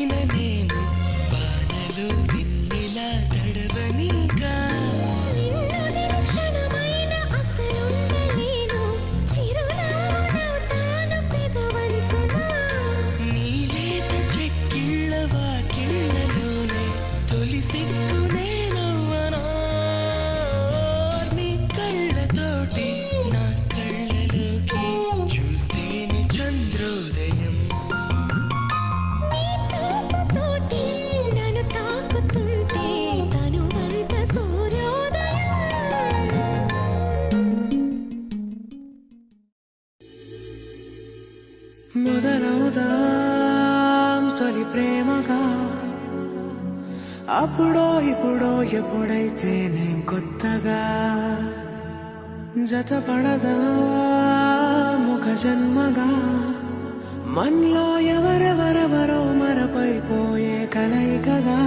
పైన నేను బాణలు నిన్నిలా తడవనిగా నీలేత చెక్కిళ్ళ వాకిళ్ళలోనే తొలి సిగ్గు నేనవ్వనా నీ కళ్ళతోటి నా కళ్ళలోకి చూస్తేనే చంద్రోదయం మొదలవుదాం తొలి ప్రేమగా అప్పుడో ఇప్పుడో ఎప్పుడైతే నేను కొత్తగా జతపడదా ముఖ జన్మగా మనలో ఎవరెవరెవరో మరపైపోయే కలయికగా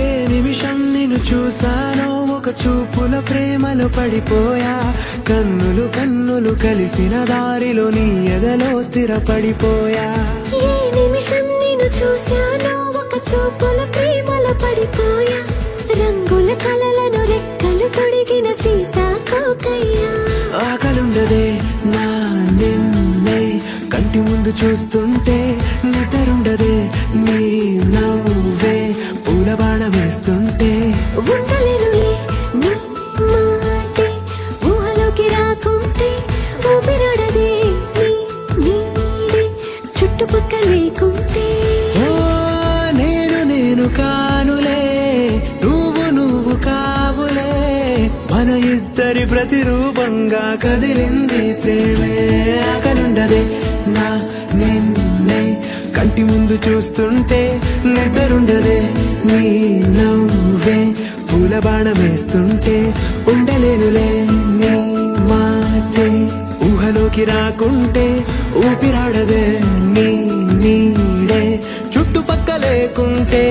ఏ నిమిషం నిన్ను చూసానో ఒక చూపుల ప్రేమలో పడిపోయా కన్నులు కన్నులు కలిసిన దారిలో నీ ఎదలో స్థిరపడిపోయా ఏ నిమిషం నిన్ను చూసానో ఒక చూపుల ప్రేమలో పడిపోయా రంగుల కలలను రెక్కలు తొడిగిన సీతాకోకయ్యా ఆకలుండదే నా నిన్నే కంటి ముందు చూస్తుంటే నిద్రుండదే నీ నవ్వే పూల బాణం వేస్తుంటే ఉండలేనులే నీ మాటే ఊహలోకి రాకుంటే ఊపిరాడదే నీ నీడే చుట్టుపక్క లేకుంటే నేను కానులే నువ్వు కావులే మన ఇద్దరి ప్రతిరూపంగా కదిలింది ప్రేమే ఆకలుండదే నా నిన్నే కంటి ముందు చూస్తుంటే నిద్రుండదే నీ నవ్వే పూల బాణం వేస్తుంటే ఉండలేనులే నీ మాటే ఊహలోకి రాకుంటే ఊపిరాడదే నీ నీడే చుట్టుపక్క లేకుంటే